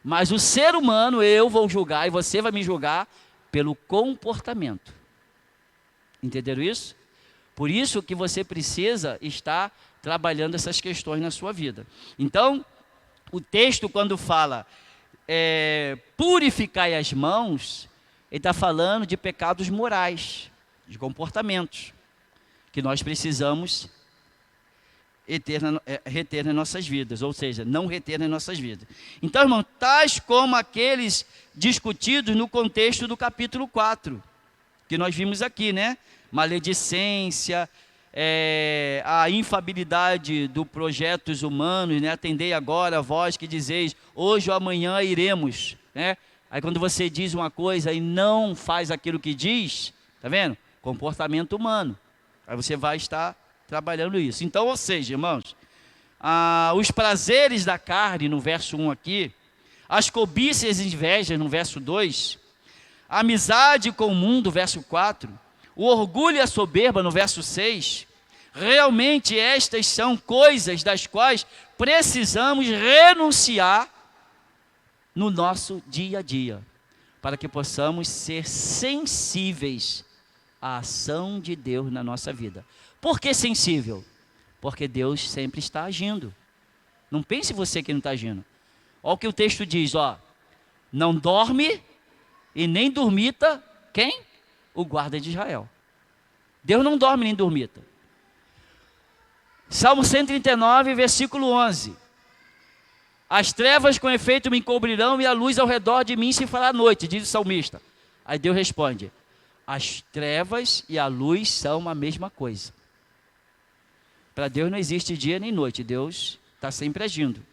Mas o ser humano, eu vou julgar e você vai me julgar pelo comportamento. Entenderam isso? Por isso que você precisa estar trabalhando essas questões na sua vida. Então, o texto quando fala purificai as mãos, ele está falando de pecados morais, de comportamentos, que nós precisamos reter nas nossas vidas, ou seja, não reter nas nossas vidas. Então, irmão, tais como aqueles discutidos no contexto do capítulo 4, que nós vimos aqui, né? Maledicência, a infabilidade dos projetos humanos, né? Atendei agora a vós que dizeis, hoje ou amanhã iremos, né? Aí quando você diz uma coisa e não faz aquilo que diz, tá vendo? Comportamento humano. Aí você vai estar trabalhando isso. Então, ou seja, irmãos, os prazeres da carne, no verso 1 aqui, as cobiças e invejas, no verso 2, a amizade com o mundo, verso 4, o orgulho e a soberba, no verso 6, realmente estas são coisas das quais precisamos renunciar no nosso dia a dia, para que possamos ser sensíveis à ação de Deus na nossa vida. Por que sensível? Porque Deus sempre está agindo. Não pense você que não está agindo. Olha o que o texto diz, ó. Não dorme e nem dormita, quem? O guarda de Israel. Deus não dorme nem dormita. Salmo 139, versículo 11. As trevas com efeito me encobrirão e a luz ao redor de mim se fará noite, diz o salmista. Aí Deus responde, as trevas e a luz são a mesma coisa. Para Deus não existe dia nem noite, Deus está sempre agindo.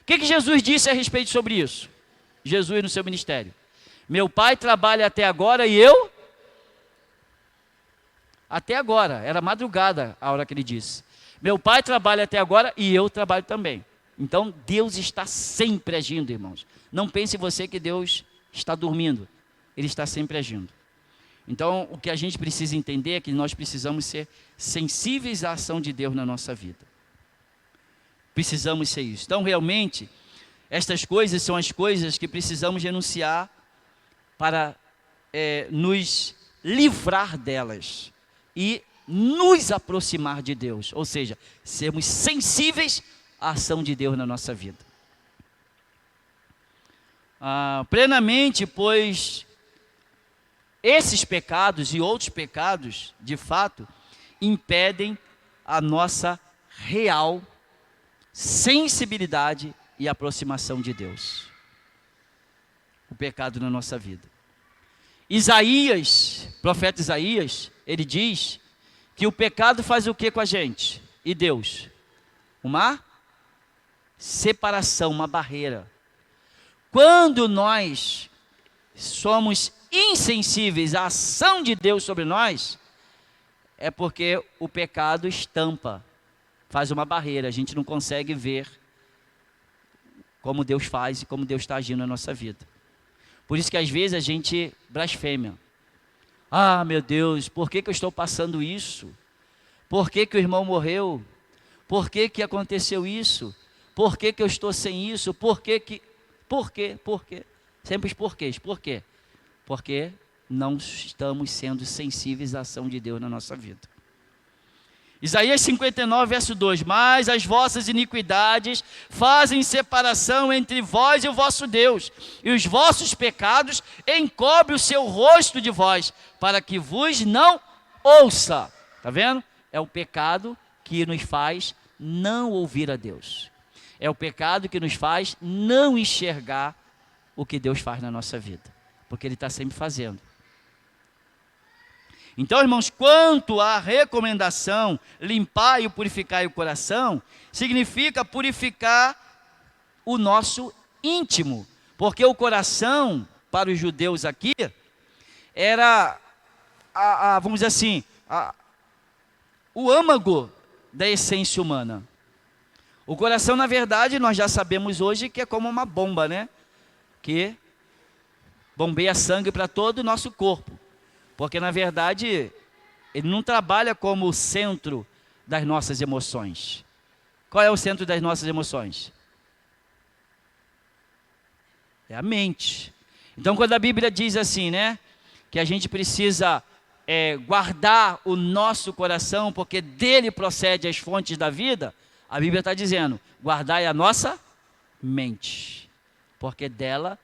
O que Jesus disse a respeito sobre isso? Jesus no seu ministério. Meu pai trabalha até agora e eu? Até agora, era madrugada a hora que ele disse. Meu pai trabalha até agora e eu trabalho também. Então Deus está sempre agindo, irmãos. Não pense você que Deus está dormindo. Ele está sempre agindo. Então o que a gente precisa entender é que nós precisamos ser sensíveis à ação de Deus na nossa vida. Precisamos ser isso. Então realmente, estas coisas são as coisas que precisamos renunciar para nos livrar delas e nos aproximar de Deus, ou seja, sermos sensíveis à ação de Deus na nossa vida. Plenamente, pois esses pecados e outros pecados, de fato, impedem a nossa real sensibilidade e aproximação de Deus. O pecado na nossa vida. Isaías, profeta Isaías, ele diz que o pecado faz o que com a gente? E Deus? Uma separação, uma barreira. Quando nós somos insensíveis à ação de Deus sobre nós, é porque o pecado estampa, faz uma barreira, a gente não consegue ver como Deus faz e como Deus está agindo na nossa vida. Por isso que às vezes a gente blasfema. Ah, meu Deus, por que eu estou passando isso? Por que o irmão morreu? Por que aconteceu isso? Por que eu estou sem isso? Por quê? Sempre os porquês. Por quê? Porque não estamos sendo sensíveis à ação de Deus na nossa vida. Isaías 59, verso 2: Mas as vossas iniquidades fazem separação entre vós e o vosso Deus, e os vossos pecados encobrem o seu rosto de vós, para que vos não ouça. Está vendo? É o pecado que nos faz não ouvir a Deus. É o pecado que nos faz não enxergar o que Deus faz na nossa vida, porque Ele está sempre fazendo. Então, irmãos, quanto à recomendação, limpar e purificar o coração, significa purificar o nosso íntimo, porque o coração, para os judeus aqui, era, vamos dizer assim, o âmago da essência humana. O coração, na verdade, nós já sabemos hoje que é como uma bomba, né? Que bombeia sangue para todo o nosso corpo. Porque, na verdade, ele não trabalha como o centro das nossas emoções. Qual é o centro das nossas emoções? É a mente. Então, quando a Bíblia diz assim, né, que a gente precisa guardar o nosso coração, porque dele procede as fontes da vida, a Bíblia está dizendo, guardai a nossa mente, porque dela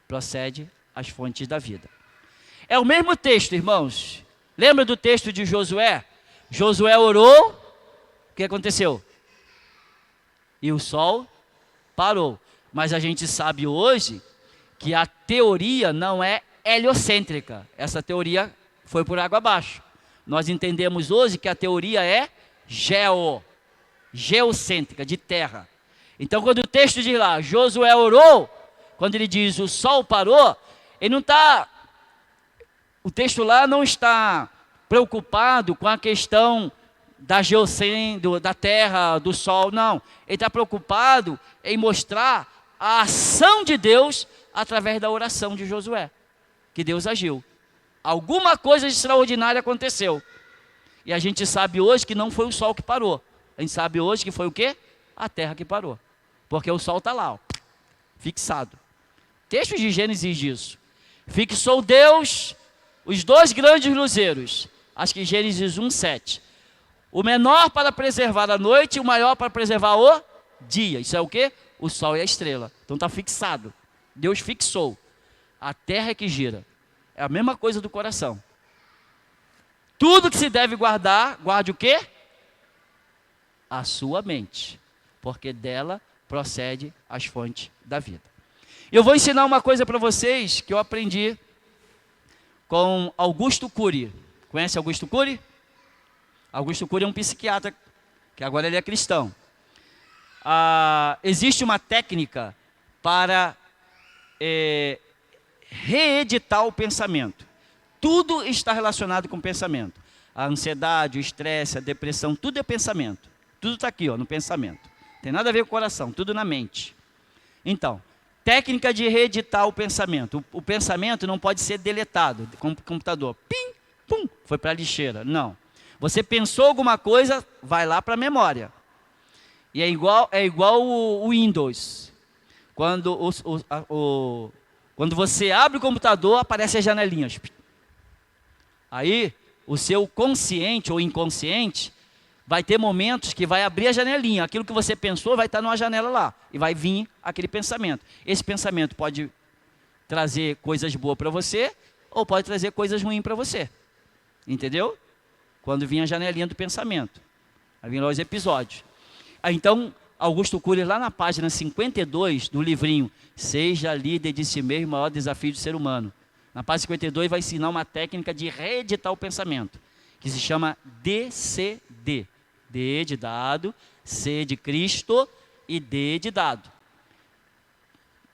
procede as fontes da vida. É o mesmo texto, irmãos. Lembra do texto de Josué? Josué orou, o que aconteceu? E o sol parou. Mas a gente sabe hoje que a teoria não é heliocêntrica. Essa teoria foi por água abaixo. Nós entendemos hoje que a teoria é geocêntrica, de terra. Então, quando o texto diz lá, Josué orou, quando ele diz o sol parou, ele não está... O texto lá não está preocupado com a questão da terra, do sol, não. Ele está preocupado em mostrar a ação de Deus através da oração de Josué, que Deus agiu. Alguma coisa extraordinária aconteceu. E a gente sabe hoje que não foi o sol que parou. A gente sabe hoje que foi o quê? A terra que parou. Porque o sol está lá, ó, fixado. Texto de Gênesis diz: fixou Deus os dois grandes luzeiros, acho que Gênesis 1:7. O menor para preservar a noite e o maior para preservar o dia. Isso é o quê? O sol e a estrela. Então está fixado. Deus fixou. A terra é que gira. É a mesma coisa do coração. Tudo que se deve guardar, guarde o quê? A sua mente. Porque dela procede as fontes da vida. Eu vou ensinar uma coisa para vocês que eu aprendi com Augusto Cury. Conhece Augusto Cury? Augusto Cury é um psiquiatra, que agora ele é cristão. Existe uma técnica para reeditar o pensamento. Tudo está relacionado com o pensamento. A ansiedade, o estresse, a depressão, tudo é pensamento. Tudo está aqui, ó, no pensamento. Tem nada a ver com o coração, tudo na mente. Então, técnica de reeditar o pensamento. O pensamento não pode ser deletado com o computador. Pim, pum, foi para a lixeira. Não. Você pensou alguma coisa, vai lá para a memória. E é igual o Windows. Quando você abre o computador, aparecem as janelinhas. Aí, o seu consciente ou inconsciente vai ter momentos que vai abrir a janelinha. Aquilo que você pensou vai estar numa janela lá. E vai vir aquele pensamento. Esse pensamento pode trazer coisas boas para você, ou pode trazer coisas ruins para você. Entendeu? Quando vinha a janelinha do pensamento. Aí vinham lá os episódios. Então, Augusto Cury, lá na página 52 do livrinho Seja Líder de Si Mesmo, o Maior Desafio do Ser Humano. Na página 52 vai ensinar uma técnica de reeditar o pensamento, que se chama DCD. D de dado, C de Cristo e D de dado.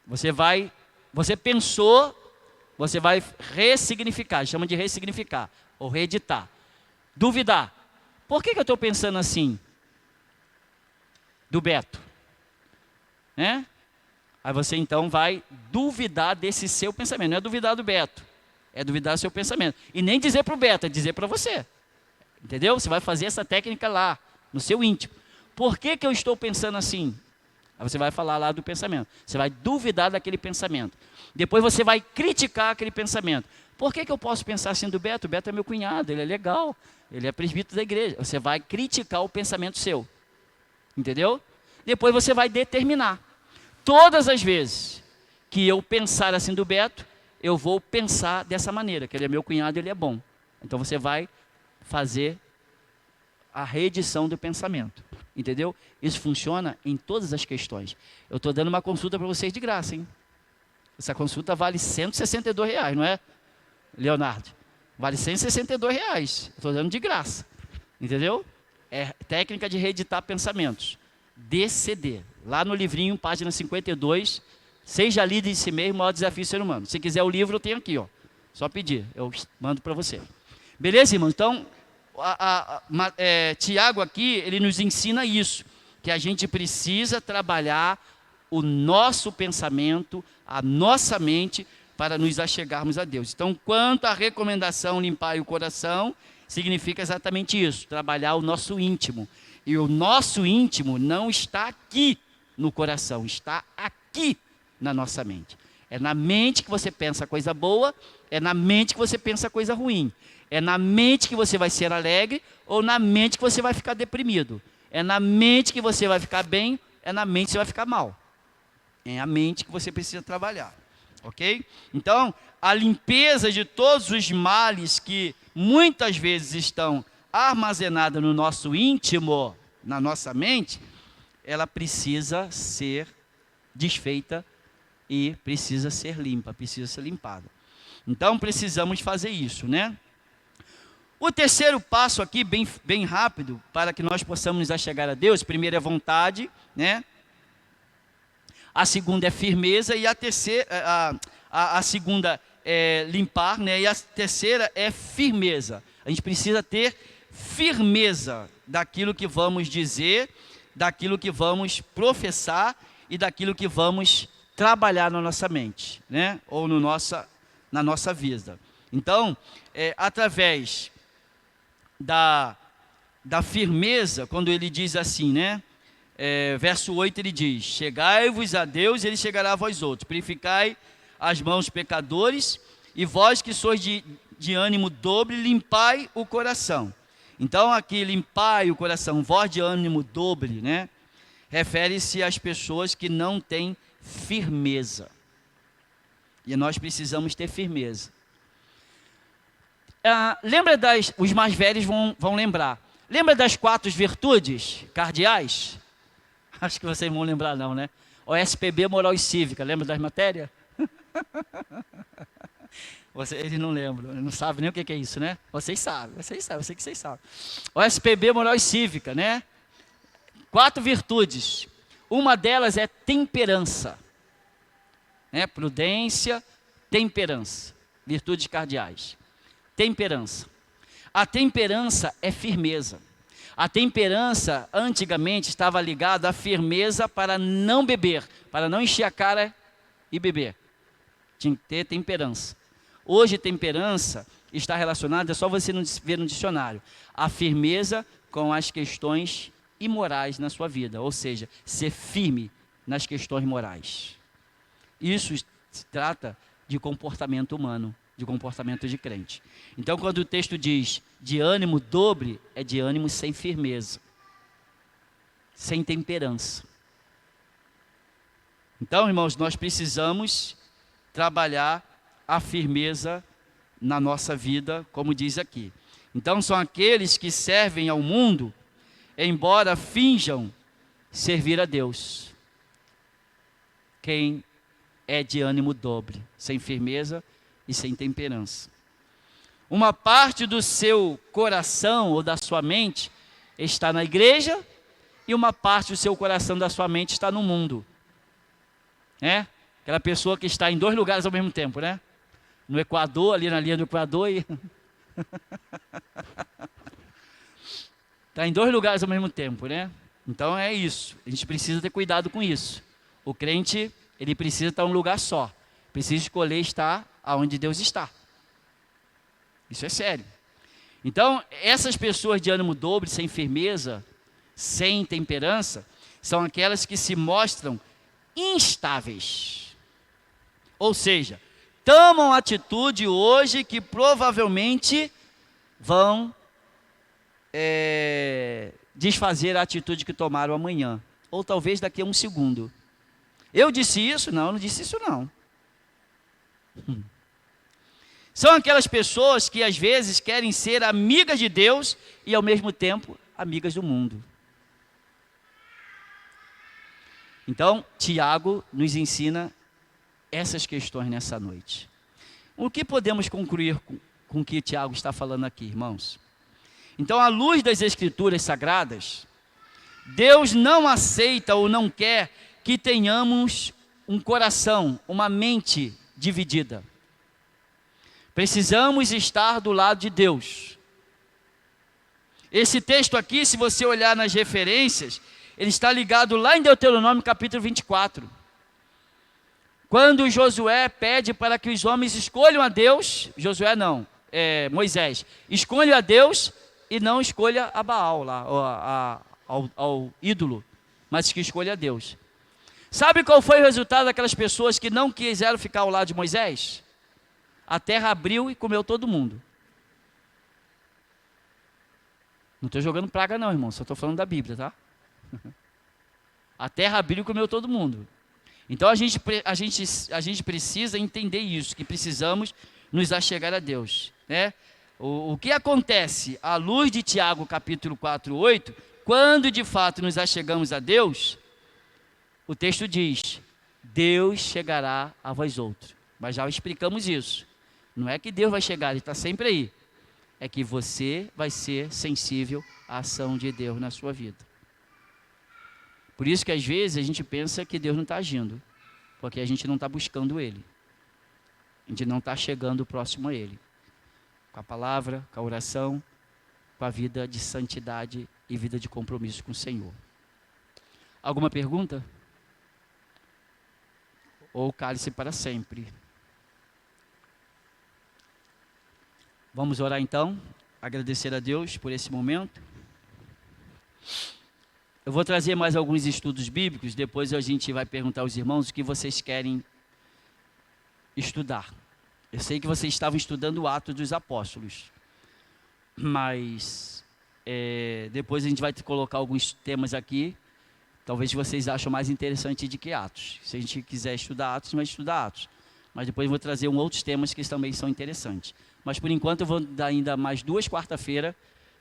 Você pensou, você vai ressignificar, chama de ressignificar, ou reeditar. Duvidar. Por que eu estou pensando assim? Do Beto. Né? Aí você então vai duvidar desse seu pensamento. Não é duvidar do Beto, é duvidar do seu pensamento. E nem dizer para o Beto, é dizer para você. Entendeu? Você vai fazer essa técnica lá, no seu íntimo. Por que eu estou pensando assim? Aí você vai falar lá do pensamento. Você vai duvidar daquele pensamento. Depois você vai criticar aquele pensamento. Por que eu posso pensar assim do Beto? O Beto é meu cunhado, ele é legal, ele é presbítero da igreja. Você vai criticar o pensamento seu. Entendeu? Depois você vai determinar. Todas as vezes que eu pensar assim do Beto, eu vou pensar dessa maneira, que ele é meu cunhado, ele é bom. Então você vai fazer a reedição do pensamento. Entendeu? Isso funciona em todas as questões. Eu estou dando uma consulta para vocês de graça, hein? Essa consulta vale R$162, não é, Leonardo? Vale R$162. Estou dando de graça. Entendeu? É técnica de reeditar pensamentos. DCD. Lá no livrinho, página 52. Seja líder de si mesmo, o maior desafio do ser humano. Se quiser o livro, eu tenho aqui, ó. Só pedir, eu mando para você. Beleza, irmão? Então, Tiago aqui, ele nos ensina isso. Que a gente precisa trabalhar o nosso pensamento, a nossa mente, para nos achegarmos a Deus. Então, quanto à recomendação limpar o coração, significa exatamente isso, trabalhar o nosso íntimo. E o nosso íntimo não está aqui no coração, está aqui na nossa mente. É na mente que você pensa coisa boa, é na mente que você pensa coisa ruim. É na mente que você vai ser alegre ou na mente que você vai ficar deprimido. É na mente que você vai ficar bem, é na mente que você vai ficar mal. É a mente que você precisa trabalhar. Ok? Então, a limpeza de todos os males que muitas vezes estão armazenados no nosso íntimo, na nossa mente, ela precisa ser desfeita e precisa ser limpa, precisa ser limpada. Então, precisamos fazer isso, né? O terceiro passo aqui, bem rápido, para que nós possamos nos achegar a Deus, primeiro é vontade, né? A segunda é firmeza e a terceira, a segunda é limpar, né? E a terceira é firmeza. A gente precisa ter firmeza daquilo que vamos dizer, daquilo que vamos professar e daquilo que vamos trabalhar na nossa mente, né? Ou na nossa vida. Então, através da firmeza, quando ele diz assim, né? Verso 8 ele diz: chegai-vos a Deus e ele chegará a vós outros, purificai as mãos pecadores, e vós que sois de ânimo dobre, limpai o coração. Então aqui, limpai o coração, vós de ânimo dobre, né? Refere-se às pessoas que não têm firmeza, e nós precisamos ter firmeza. Lembra os mais velhos vão lembrar, lembra das 4 virtudes cardeais? Acho que vocês vão lembrar não, né? OSPB, moral e cívica, lembra das matérias? Eles não lembram, não sabem nem o que é isso, né? Vocês sabem, eu sei que vocês sabem. OSPB, moral e cívica, né? 4 virtudes. Uma delas é temperança, né? Prudência, temperança, virtudes cardeais. Temperança. A temperança é firmeza. A temperança, antigamente, estava ligada à firmeza para não beber, para não encher a cara e beber. Tinha que ter temperança. Hoje, temperança está relacionada, é só você ver no dicionário, a firmeza com as questões imorais na sua vida, ou seja, ser firme nas questões morais. Isso se trata de comportamento humano, de comportamento de crente. Então, quando o texto diz de ânimo dobre, é de ânimo sem firmeza, sem temperança. Então, irmãos, nós precisamos trabalhar a firmeza na nossa vida, como diz aqui. Então, são aqueles que servem ao mundo, embora finjam servir a Deus. Quem é de ânimo dobre, sem firmeza e sem temperança. Uma parte do seu coração ou da sua mente está na igreja e uma parte do seu coração, da sua mente, está no mundo. Aquela pessoa que está em dois lugares ao mesmo tempo, né? No Equador, ali na linha do Equador e... está em dois lugares ao mesmo tempo, né? Então é isso, a gente precisa ter cuidado com isso. O crente, ele precisa estar em um lugar só, precisa escolher estar aonde Deus está. Isso é sério. Então, essas pessoas de ânimo dobre, sem firmeza, sem temperança, são aquelas que se mostram instáveis. Ou seja, tomam atitude hoje que provavelmente vão desfazer a atitude que tomaram amanhã, ou talvez daqui a um segundo. Eu disse isso? Não, eu não disse isso não. São aquelas pessoas que às vezes querem ser amigas de Deus e ao mesmo tempo amigas do mundo. Então, Tiago nos ensina essas questões nessa noite. O que podemos concluir com o que Tiago está falando aqui, irmãos? Então, à luz das Escrituras Sagradas, Deus não aceita ou não quer que tenhamos um coração, uma mente dividida. Precisamos estar do lado de Deus. Esse texto aqui, se você olhar nas referências, ele está ligado lá em Deuteronômio capítulo 24. Quando Josué pede para que os homens escolham a Deus, Moisés, escolha a Deus e não escolha a Baal, lá, ao ídolo, mas que escolha a Deus. Sabe qual foi o resultado daquelas pessoas que não quiseram ficar ao lado de Moisés? A terra abriu e comeu todo mundo. Não estou jogando praga não, irmão, só estou falando da Bíblia, tá? A terra abriu e comeu todo mundo. Então a gente precisa entender isso, que precisamos nos achegar a Deus, né? O que acontece à luz de Tiago capítulo 4:8, quando de fato nos achegamos a Deus, o texto diz: Deus chegará a vós outros. Mas já explicamos isso. Não é que Deus vai chegar, Ele está sempre aí. É que você vai ser sensível à ação de Deus na sua vida. Por isso que às vezes a gente pensa que Deus não está agindo, porque a gente não está buscando Ele. A gente não está chegando próximo a Ele. Com a palavra, com a oração, com a vida de santidade e vida de compromisso com o Senhor. Alguma pergunta? Ou cale-se para sempre. Vamos orar então, agradecer a Deus por esse momento. Eu vou trazer mais alguns estudos bíblicos, depois a gente vai perguntar aos irmãos o que vocês querem estudar. Eu sei que vocês estavam estudando o Atos dos Apóstolos, mas depois a gente vai colocar alguns temas aqui, talvez vocês achem mais interessante do que Atos. Se a gente quiser estudar Atos, vai estudar Atos. Mas depois eu vou trazer outros temas que também são interessantes. Mas por enquanto eu vou dar ainda mais 2 quarta-feiras,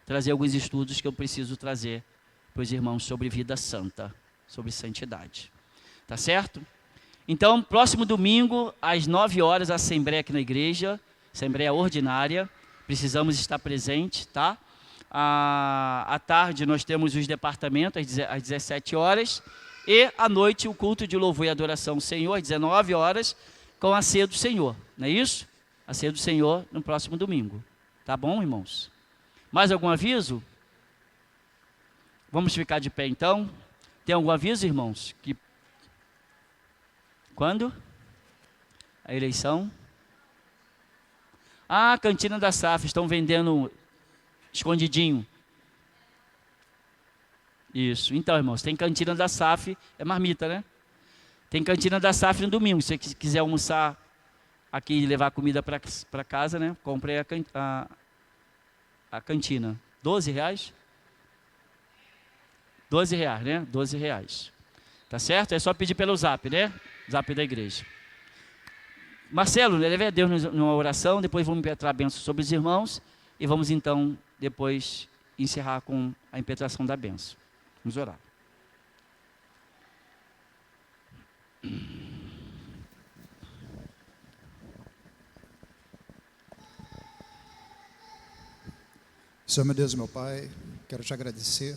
trazer alguns estudos que eu preciso trazer para os irmãos sobre vida santa, sobre santidade. Tá certo? Então, próximo domingo, às 9 horas, a assembleia aqui na igreja, assembleia ordinária, precisamos estar presentes, tá? À tarde nós temos os departamentos às 17 horas e à noite o culto de louvor e adoração ao Senhor, às 19 horas, com a ceia do Senhor, não é isso? A ceia do Senhor no próximo domingo. Tá bom, irmãos? Mais algum aviso? Vamos ficar de pé então. Tem algum aviso, irmãos? Quando? A eleição? Ah, cantina da SAF, estão vendendo escondidinho. Isso. Então, irmãos, tem cantina da SAF, é marmita, né? Tem cantina da SAF no domingo. Se você quiser almoçar aqui e levar comida para casa, né? Comprei a cantina. R$12? R$12, né? R$12. Tá certo? É só pedir pelo zap, né? Zap da igreja. Marcelo, leve a Deus numa oração, depois vamos impetrar a bênção sobre os irmãos e vamos então, depois, encerrar com a impetração da bênção. Vamos orar. Senhor, meu Deus e meu Pai, quero te agradecer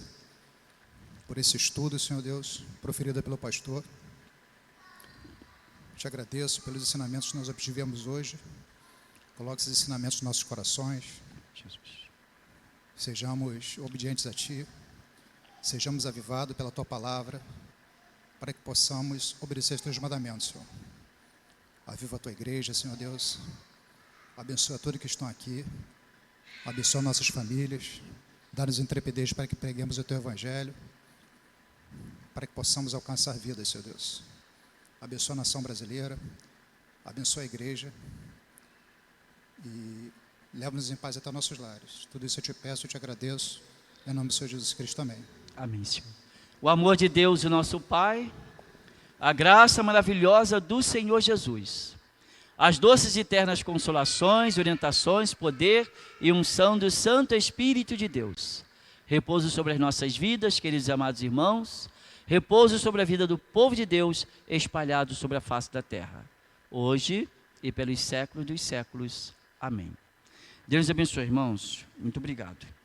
por esse estudo, Senhor Deus, proferido pelo pastor. Te agradeço pelos ensinamentos que nós obtivemos hoje. Coloque esses ensinamentos nos nossos corações. Jesus. Sejamos obedientes a Ti. Sejamos avivados pela Tua palavra, para que possamos obedecer os Teus mandamentos, Senhor. Aviva a Tua igreja, Senhor Deus. Abençoa todos que estão aqui. Abençoa nossas famílias. Dá-nos intrepidez para que preguemos o Teu Evangelho, para que possamos alcançar vidas, Senhor Deus. Abençoa a nação brasileira, abençoa a igreja e leva-nos em paz até nossos lares. Tudo isso eu te peço, eu te agradeço, em nome do Senhor Jesus Cristo, amém. Amém, Senhor. O amor de Deus, o nosso Pai, a graça maravilhosa do Senhor Jesus, as doces e eternas consolações, orientações, poder e unção do Santo Espírito de Deus, repouso sobre as nossas vidas, queridos e amados irmãos, repouso sobre a vida do povo de Deus espalhado sobre a face da terra, hoje e pelos séculos dos séculos. Amém. Deus abençoe, irmãos. Muito obrigado.